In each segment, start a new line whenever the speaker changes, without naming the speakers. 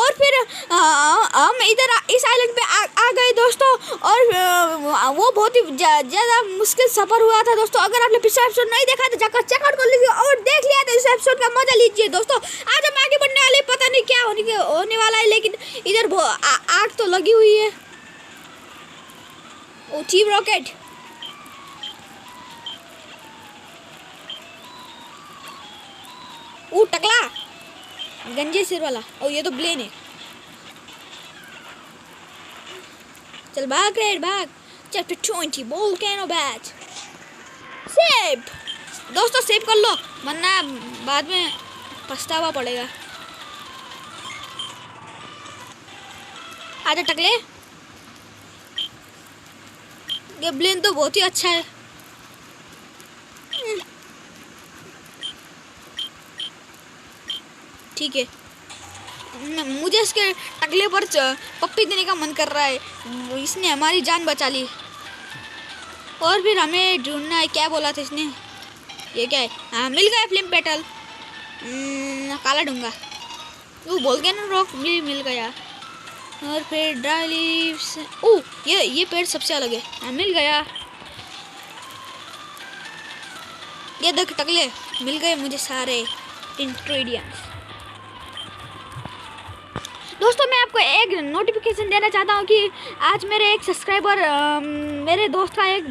और फिर हम इधर इस आइलैंड पे आ गए दोस्तों। और वो बहुत ही ज़्यादा मुश्किल सफ़र हुआ था दोस्तों। अगर आपने पिछला एपिसोड नहीं देखा तो जाकर चेकआउट कर लीजिए और देख लिया तो इस एपिसोड का मजा लीजिए दोस्तों। आज हम आगे बढ़ने वाले, पता नहीं क्या होने वाला है, लेकिन इधर आग तो लगी हुई है। ओ टीम रॉकेट, ओ टकला गंजे सिर वाला। ओ ये तो ब्लेन है। चल भाग रेड भाग। Chapter 20 volcano batch. सेव दोस्तों, सेव कर लो वरना बाद में पछतावा पड़ेगा। आजा टकले, ये ब्लेन तो बहुत ही अच्छा है। ठीक है, मुझे इसके टकले पर पप्पी देने का मन कर रहा है। इसने हमारी जान बचा ली। और फिर हमें ढूंढना है। क्या बोला था इसने? ये क्या है? हाँ मिल गया फ्लेम पेटल, काला डूंगा। वो बोल गया ना, रॉक भी मिल गया। और फिर ड्राई लीव्स। ओह ये पेड़ सबसे अलग है। हाँ मिल गया। ये देख टकले, मिल गए मुझे सारे इंग्रेडिएंट्स। दोस्तों मैं आपको एक नोटिफिकेशन देना चाहता हूँ कि आज मेरे एक सब्सक्राइबर, मेरे दोस्त का एक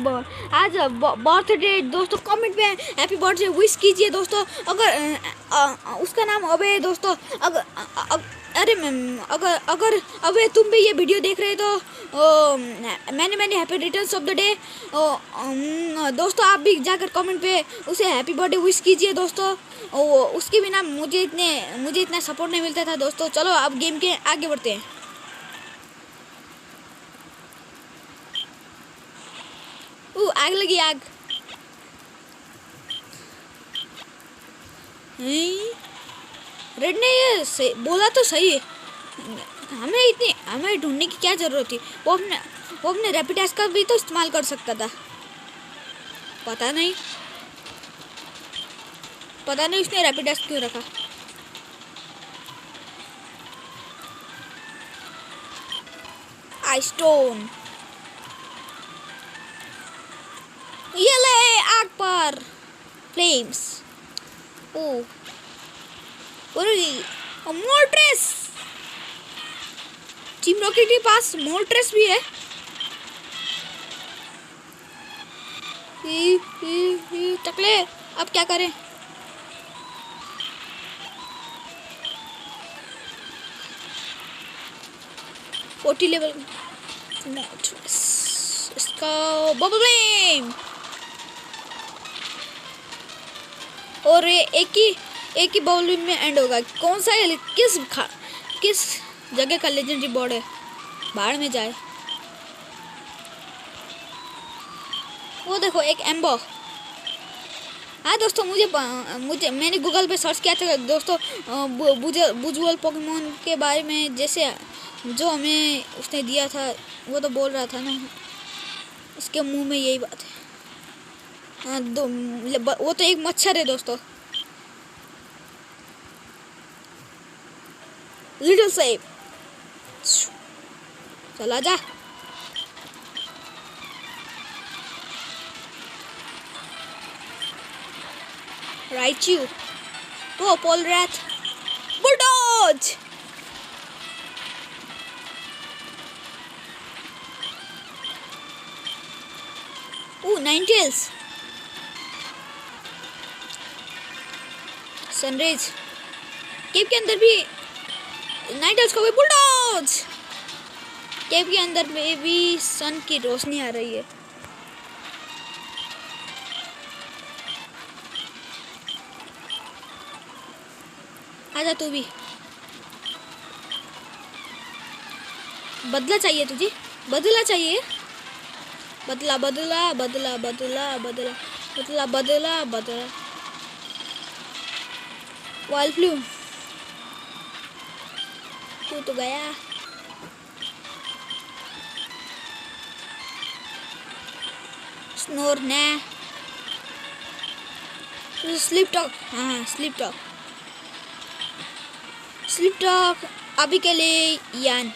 आज बर्थडे दोस्तों। कमेंट में हैप्पी बर्थडे विश कीजिए दोस्तों। अगर उसका नाम अबे है दोस्तों। अगर अबे तुम भी ये वीडियो देख रहे तो मैंने happy returns of the day दोस्तों। आप भी जाकर कमेंट पे उसे हैप्पी बर्थडे विश कीजिए दोस्तों। उसके बिना मुझे इतना सपोर्ट नहीं मिलता था दोस्तों। चलो अब गेम के आगे बढ़ते हैं। आग लगी, आग। रेड ने ये बोला तो सही है। हमें ढूंढने की क्या जरूरत थी? वो अपने रैपिड का भी तो इस्तेमाल कर सकता था। पता नहीं उसने रैपिड क्यों रखा। आइस स्टोन, ये ले आग पर फ्लेम्स। मोल्ट्रेस, टीम रॉकेट के पास मोल्ट्रेस भी है। टकले अब क्या करें? फोर्टी लेवल मोल्ट्रेस, इसका बबल फ्लेम। और ये एक ही बबल फ्लेम में एंड होगा। कौन सा है? किस जगह का लेजेंडरी बोर्ड है? बाहर में जाए। वो देखो एक एम्बो। हाँ दोस्तों, मैंने गूगल पे सर्च किया था दोस्तों बुजुअल पोकेमोन के बारे में। जैसे जो हमें उसने दिया था वो तो बोल रहा था ना, उसके मुंह में यही बात है। हाँ वो तो एक मच्छर है दोस्तों। लिटिल सेव, चला जा। राइचू, वो पोलरैथ, बुलडोज। Ninetales, sunrise. केव के अंदर भी नाइनटेल्स को भी बुलडोज। केव के अंदर में भी सन की रोशनी आ रही है। आजा तू भी। बदला चाहिए तुझे, बदला चाहिए। बदला बदला बदला बदला बदला बदला बदला बदला। वाइल्ड फ्लू, तू तो गया। स्नोर ने, स्लिप टॉक। हाँ स्लिप टॉक, स्लिप टॉक अभी के लिए यान।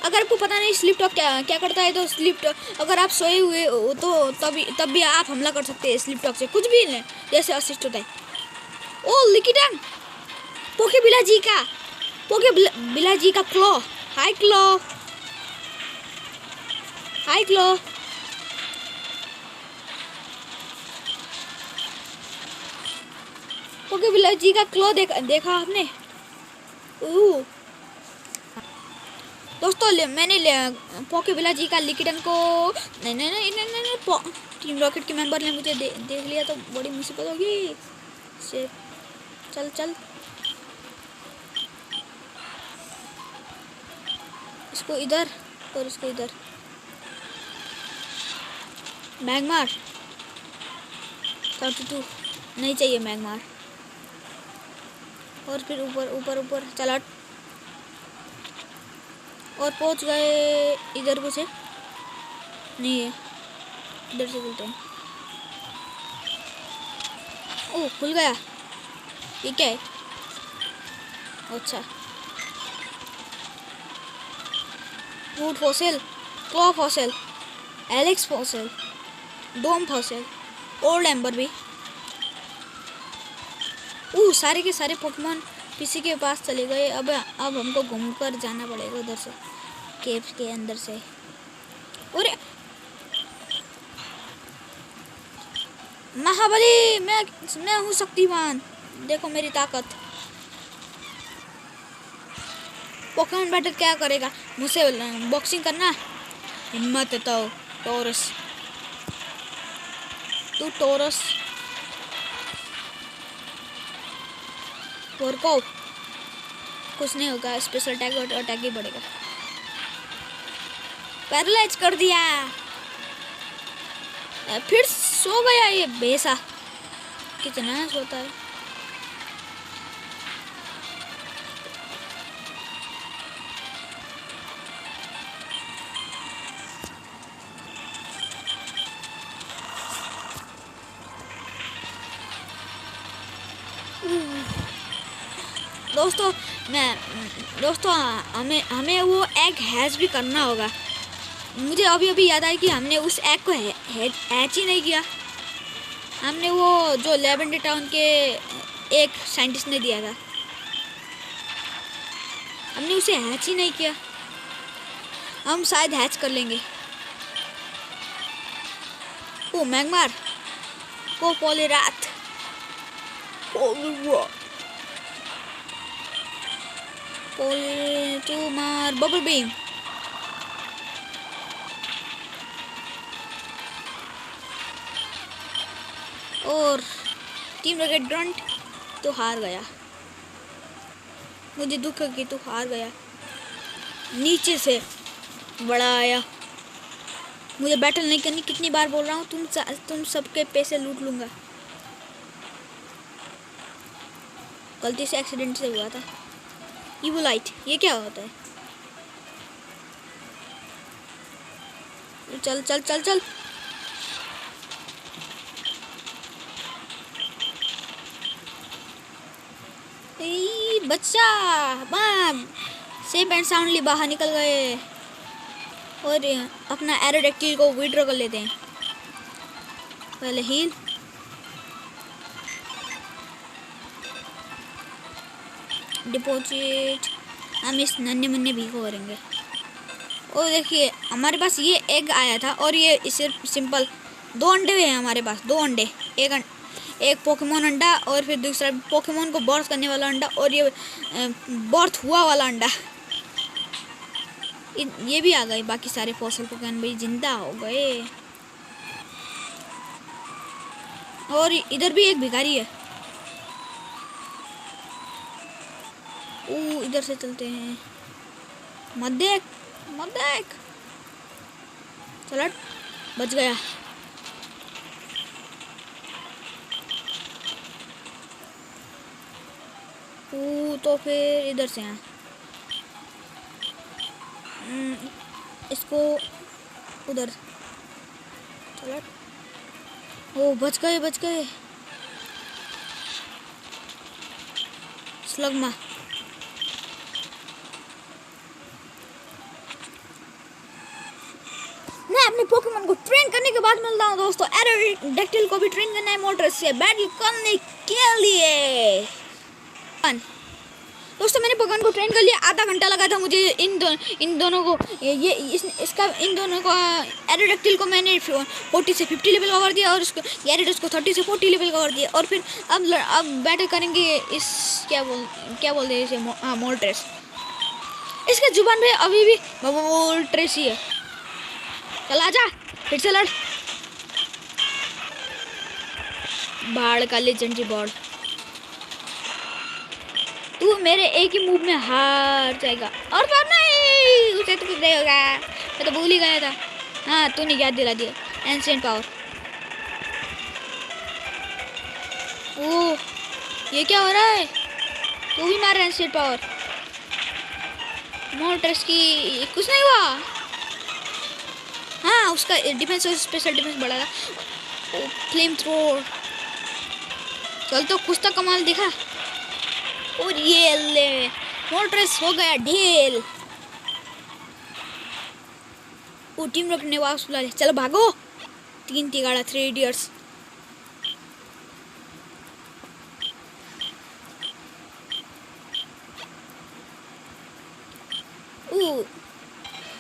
अगर आपको पता नहीं स्लिप टॉक क्या क्या करता है तो स्लिप टॉक अगर आप सोए हुए हो तो तब भी आप हमला कर सकते हैं स्लिप टॉक से, कुछ भी नहीं जैसे असिस्ट होता है। ओ लिकिटन, पोके बिला जी का क्लो। हाय क्लो, हाय क्लो। पोके बिला जी का क्लो देखा आपने? दोस्तों मैंने पोके बिला जी का लिकिटन को नहीं, टीम रॉकेट के मेंबर ने मुझे देख लिया तो बड़ी मुसीबत होगी। से चल इसको इधर और इसको इधर। मैगमार 32 नहीं चाहिए मैगमार। और फिर ऊपर चला और पहुंच गए इधर को से नहीं है, इधर से चलते हैं। ओह खुल गया, ये क्या है? अच्छा रूट फॉसिल, क्लॉ फॉसिल, एलेक्स fossil, dome fossil, old amber भी। सारे के सारे पोकेमॉन किसी के पास चले गए। अब हमको घूमकर जाना पड़ेगा उधर से, केव के अंदर से। और महाबली, मैं हूँ शक्तिमान, देखो मेरी ताकत। पोकेमॉन बैटल क्या करेगा मुझसे बॉक्सिंग करना? हिम्मत है तो टोरस, तू टोरस को कुछ नहीं होगा, स्पेशल अटैक ही बढ़ेगा। पैरालाइज कर दिया, फिर सो गया ये बेसा, कितना सोता है। दोस्तों हमें वो एग हैच भी करना होगा। मुझे अभी याद आया कि हमने उस एग को हैच ही नहीं किया। हमने वो जो लेवेंडर टाउन के एक साइंटिस्ट ने दिया था, हमने उसे हैच ही नहीं किया। हम शायद हैच कर लेंगे। ओ मैगमार, ओ पोलीराथ, पोलीटूमार, बबल बीम। और टीम रॉकेट ग्रंट तो हार गया। मुझे दुख है कि तू हार गया। नीचे से बड़ा आया, मुझे बैटल नहीं करनी, कितनी बार बोल रहा हूँ। तुम सबके पैसे लूट लूंगा। गलती से एक्सीडेंट से हुआ था। इवोलाइट, ये क्या होता है? चल चल चल चल। बच्चा सेफ एंड साउंडली बाहर निकल गए और अपना एरोडेक्टिल को विड्रॉ कर लेते हैं। पहले हील, डिपॉजिट। हम इस नन्हे मुन्ने भी को करेंगे। और देखिए हमारे पास ये एग आया था और ये सिर्फ सिंपल 2 अंडे हैं हमारे पास। 2 अंडे, एक पोकेमॉन अंडा और फिर दूसरा पोकेमॉन को बर्थ करने वाला अंडा और ये बर्थ हुआ वाला अंडा। ये भी आ गए। बाकी सारे फॉसिल पोकेमॉन भी जिंदा हो गए। और इधर भी एक भिखारी है। इधर से चलते हैं। मत देख चल, बच गया। तो फिर इधर से हैं। इसको उधर चलो। बच गए। स्लगमा मैं अपने पोकेमॉन को ट्रेन करने के बाद मिलता हूँ दोस्तों। एरोडेक्टिल को भी ट्रेन करना है मोल्ट्रेस से बैटल करने के लिए। दोस्तों मैंने पोकेमॉन को ट्रेन कर लिया, आधा घंटा लगा था मुझे इन दोनों को इन दोनों को एरोडेक्टिल को मैंने 40 से 50 लेवल का कर दिया और उसको गैरेडस को 30 से 40 लेवल का कर दिया। और फिर अब बैटल करेंगे इस क्या बोलते हैं इसे, हाँ मोल्ट्रेस। इसके जुबान पे अभी भी मोल्ट्रेस ही है। चल आजा फिर से लड़, बाढ़ का लेजेंडरी बॉर्ड। तू मेरे एक ही मूव में हार जाएगा। और फिर नहीं, उसे तो कुछ नहीं होगा, मैं तो भूल ही गया था। हाँ तूने याद दिला दिया। Ancient power. ओह ये क्या हो रहा है, तू भी मार रहा है एंशिएंट पावर। मोल्ट्रेस की कुछ नहीं हुआ। हाँ उसका डिफेंस और स्पेशल डिफेंस बढ़ा था। फ्लेम थ्रोर। कल तो कुछ तो कमाल दिखा। और ये ले मोल्ट्रेस हो गया ढेल। वो टीम रखने वापस बुला ले। चलो भागो। 3 तिगाड़ा 3 इडियट्स।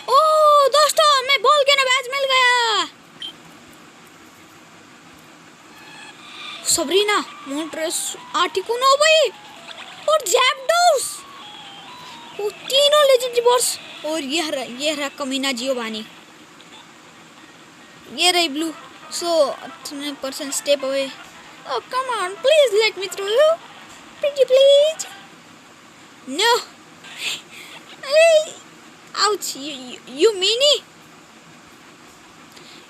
ओ दोस्तों मैं बॉल के ना बैच मिल गया। सबरीना, मोल्ट्रेस, आर्टिकुनो भाई और जैप्डोस, वो तीनों लेजेंडरी बॉस। और ये रहा कमीना जियोवानी, ये रही blue. So 3% step away. Oh come on please let me through you, pretty please. No ouch, you meanie.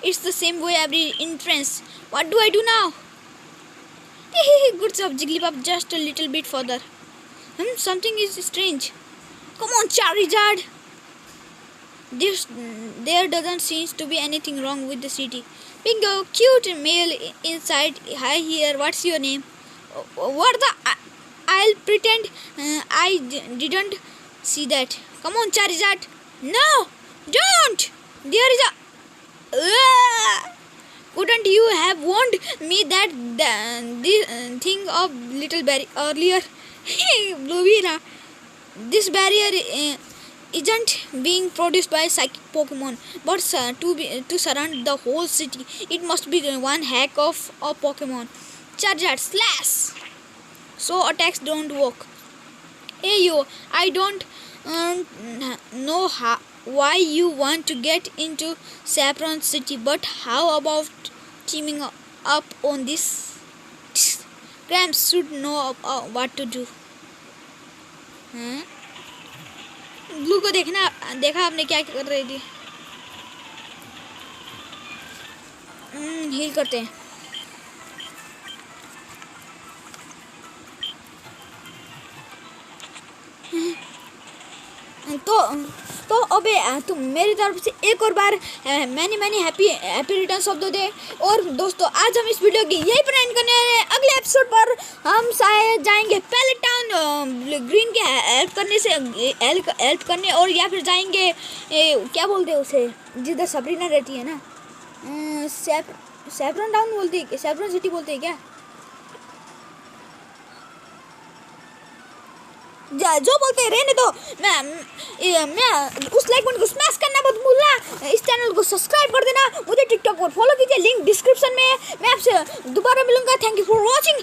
It's the same way every entrance. What do I do now? Good job Jigglypuff, just a little bit further. Something is strange. Come on Charizard. There doesn't seem to be anything wrong with the city. Bingo, cute male inside. Hi here, what's your name? What the? I'll pretend I didn't see that. Come on Charizard. No, don't. There is a couldn't you have warned me that this thing of little barrier earlier? Bluevina, this barrier isn't being produced by psychic Pokemon, but to surround the whole city. It must be one heck of a Pokemon. Charizard slash. So attacks don't work. Hey yo, I don't know why you want to get into Saffron City, but how about teaming up on this? Gramps should know what to do. Blue को देखा आपने क्या कर रही थी। Heal करते हैं। तो अबे तुम मेरी तरफ से एक और बार many happy returns of the day. और दोस्तों आज हम इस वीडियो की यही पर एंड करने वाले हैं। अगले एपिसोड पर हम शायद जाएंगे पैलेट टाउन ग्रीन के हेल्प करने, और या फिर जाएंगे क्या बोलते हैं उसे जिधर सबरीना रहती है ना, सैफरन टाउन बोलते हैं, सैफरन सिटी बोलते हैं क्या, जो बोलते हैं रहने दो। मैं उस लाइक बटन को स्मैश करना मत भूलना, इस चैनल को सब्सक्राइब कर देना, मुझे टिकटॉक पर फॉलो कीजिए, लिंक डिस्क्रिप्शन में। मैं आपसे दोबारा मिलूंगा। Thank you for watching.